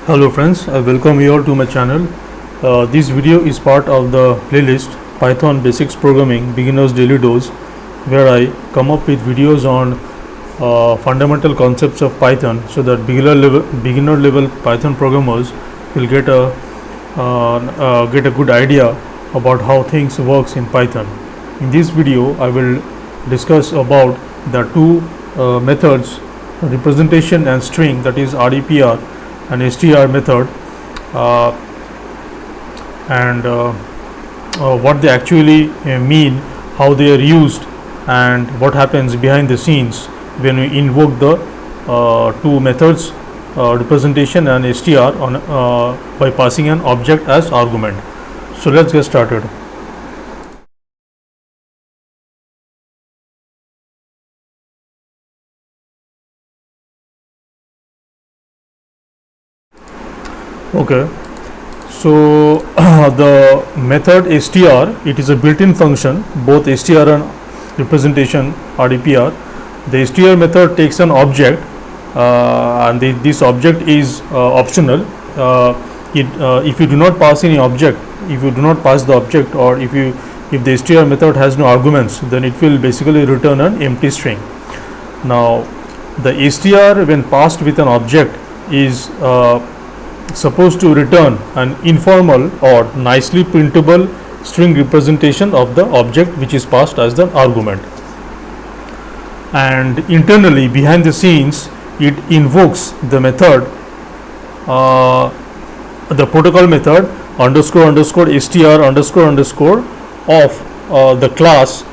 Hello friends, I welcome you all to my channel. This video is part of the playlist Python Basics Programming Beginners Daily Dose, where I come up with videos on fundamental concepts of Python so that beginner level Python programmers will get a good idea about how things works in Python. In this video I will discuss about the two methods, representation and string, that is repr and str method, and what they actually mean, how they are used, and what happens behind the scenes when we invoke the two methods, representation and str by passing an object as argument. So let's get started. Okay, so the method str, it is a built-in function, both str and representation repr. The str method takes an object, and this object is optional. If you do not pass any object, if you do not pass the object, or if the str method has no arguments, then it will basically return an empty string. Now the str, when passed with an object, is supposed to return an informal or nicely printable string representation of the object which is passed as the argument. And internally, behind the scenes, it invokes the method, the protocol method __str__ of the class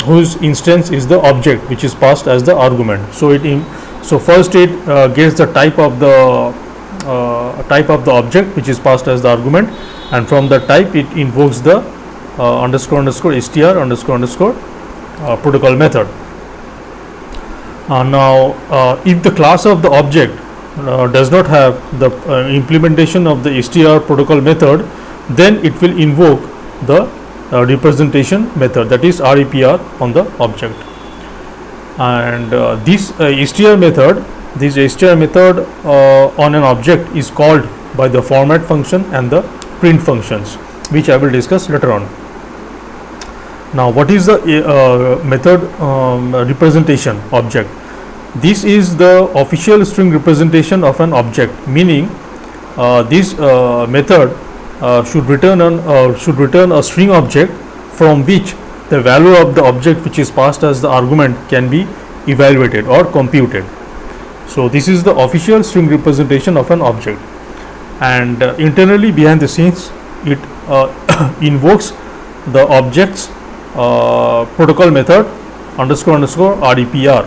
whose instance is the object which is passed as the argument. So first it gets the type of the object which is passed as the argument, and from the type it invokes the __str__ protocol method. Now if the class of the object does not have the implementation of the str protocol method, then it will invoke the representation method, that is repr, on the object. And this str method on an object is called by the format function and the print functions, which I will discuss later on. Now what is the method representation object? This is the official string representation of an object, meaning this method should return a string object from which the value of the object which is passed as the argument can be evaluated or computed. So this is the official string representation of an object, and internally behind the scenes it invokes the object's protocol method __repr.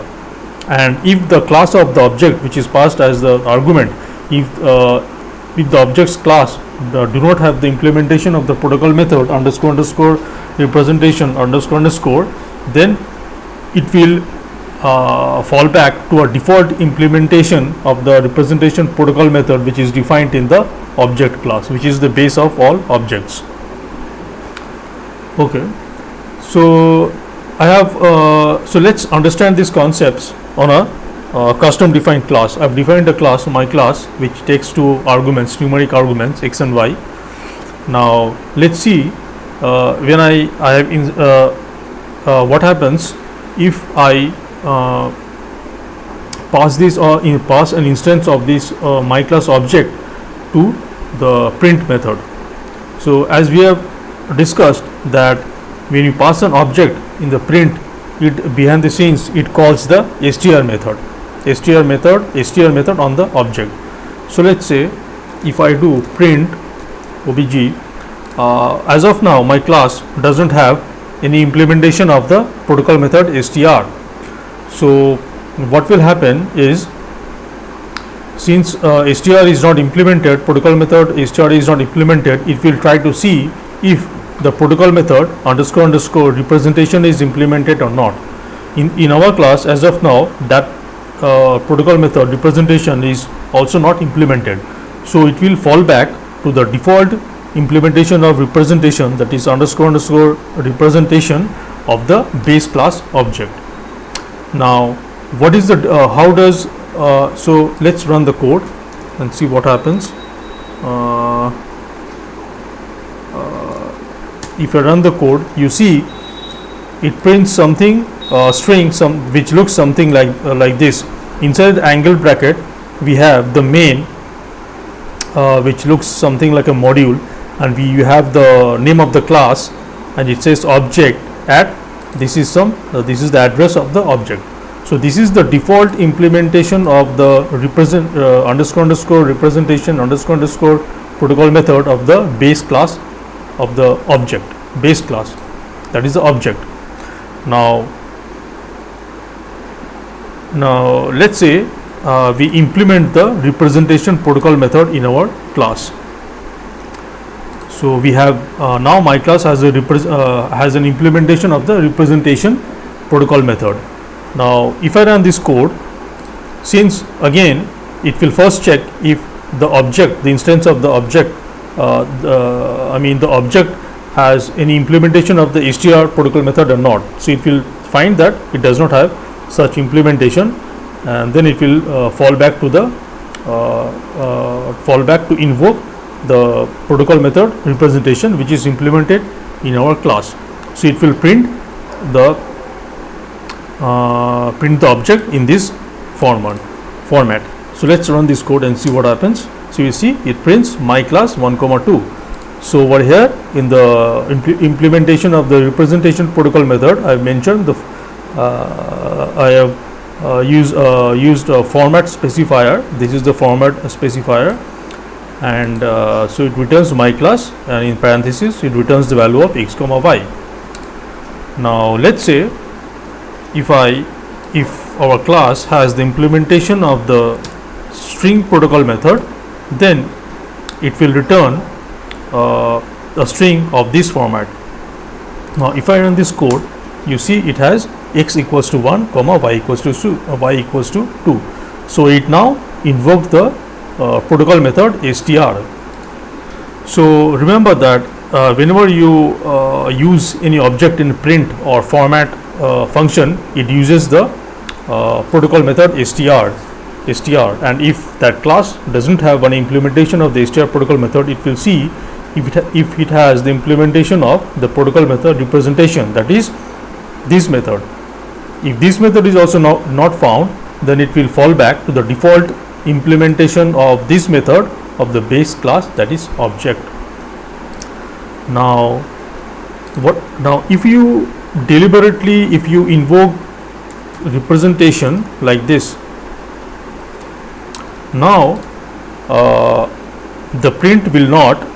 And if the class of the object which is passed as the argument, if the object's class do not have the implementation of the protocol method __ representation __, then it will fall back to a default implementation of the representation protocol method which is defined in the object class, which is the base of all objects. Okay, so I have so let's understand these concepts on a custom defined class. I've defined a class, my class, which takes two arguments, numeric arguments x and y. Now let's see when I have what happens if I pass an instance of this my class object to the print method. So as we have discussed that when you pass an object in the print, it behind the scenes it calls the str method on the object. So let's say if I do print obj, as of now my class doesn't have any implementation of the protocol method str. So what will happen is, since str is not implemented, protocol method str is not implemented, it will try to see if the protocol method __ representation is implemented or not. In our class, as of now, that protocol method representation is also not implemented, so it will fall back to the default implementation of representation, that is __ representation of the base class object. Now what is the how does so let's run the code. and see what happens. If I run the code, you see it prints something, string which looks something like this. Inside the angle bracket we have the main, which looks something like a module, and you have the name of the class, and it says object at this is the address of the object. So this is the default implementation of the underscore representation underscore protocol method of the base class of the object, base class, that is the object. Now let's say we implement the representation protocol method in our class. So we have now my class has an implementation of the representation protocol method. Now if I run this code, since again it will first check if the object, the instance of the object, the object has any implementation of the str protocol method or not. So it will find that it does not have such implementation, and then it will fall back to invoke the protocol method representation which is implemented in our class. So it will print the object in this format. So let's run this code and see what happens. So you see it prints my class 1,2. So over here in the implementation of the representation protocol method, I have mentioned I have used a format specifier. This is the format specifier, and so it returns my class, and in parentheses it returns the value of x, y. Now let's say if our class has the implementation of the string protocol method, then it will return a string of this format. Now if I run this code, you see it has x equals to 1, y equals to 2. So it now invoked the protocol method str. So remember that whenever you use any object in print or format function, it uses the protocol method str, and if that class doesn't have an implementation of the str protocol method, it will see if it has the implementation of the protocol method representation, that is this method. If this method is also not found, then it will fall back to the default implementation of this method of the base class, that is object. Now if you deliberately, if you invoke representation like this, now the print will not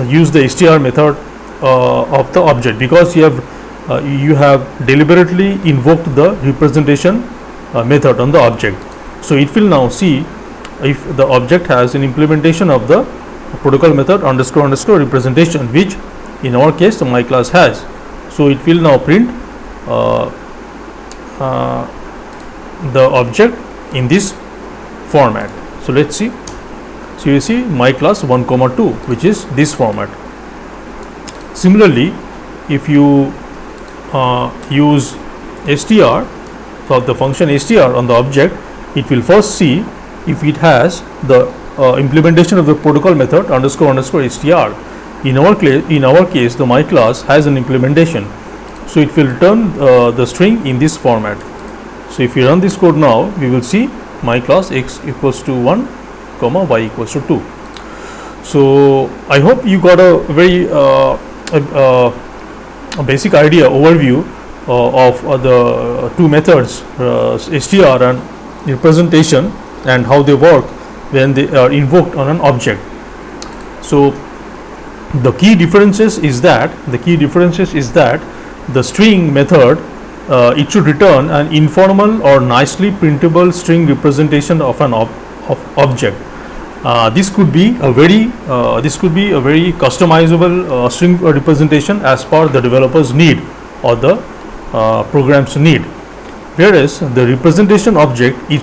use the str method of the object, because you have deliberately invoked the representation method on the object. So it will now see if the object has an implementation of the protocol method underscore representation, which in our case my class has. So it will now print the object in this format. So let's see. So you see my class 1,2, which is this format. Similarly, if you use str for the function str on the object, it will first see if it has the implementation of the protocol method underscore str. In our case, the my class has an implementation, so it will return the string in this format. So if you run this code now, we will see my class x equals to 1, y equals to 2. So I hope you got a very a basic idea, overview of the two methods, str and representation, and how they work when they are invoked on an object. So the key differences is that the string method, it should return an informal or nicely printable string representation of an object. This could be a very customizable string representation as per the developer's need or the program's need. Whereas the representation object, it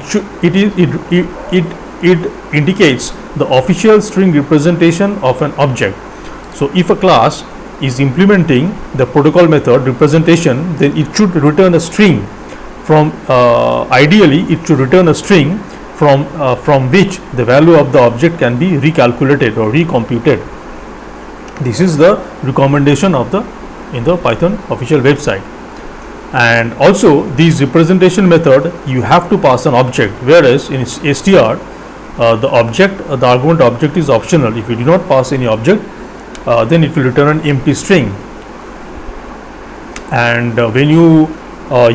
indicates the official string representation of an object. So if a class is implementing the protocol method representation, then it should return a string from ideally it should return a string from which the value of the object can be recalculated or recomputed. This is the recommendation of the in the Python official website. And also this representation method, you have to pass an object, whereas in str the argument object is optional. If you do not pass any object, then it will return an empty string. And when you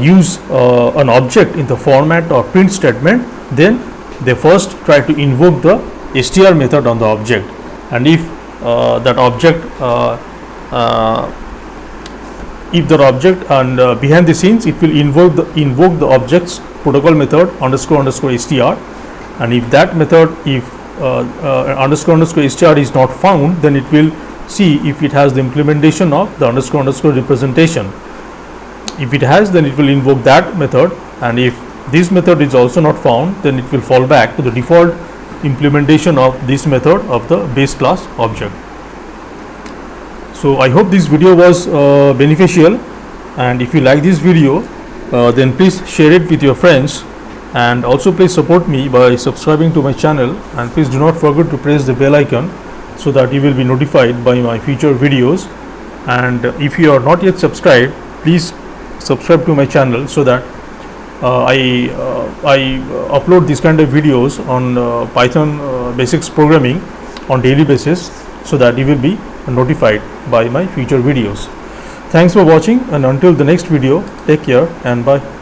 use an object in the format or print statement, then they first try to invoke the str method on the object, and if that object and behind the scenes it will invoke the object's protocol method underscore str, and if that method, if underscore str is not found, then it will see if it has the implementation of the underscore representation. If it has, then it will invoke that method, and if this method is also not found, then it will fall back to the default implementation of this method of the base class object. So I hope this video was beneficial, and if you like this video, then please share it with your friends, and also please support me by subscribing to my channel, and please do not forget to press the bell icon so that you will be notified by my future videos. And if you are not yet subscribed, please subscribe to my channel so that I upload this kind of videos on Python basics programming on daily basis, so that you will be notified by my future videos. Thanks for watching, and until the next video, take care and bye.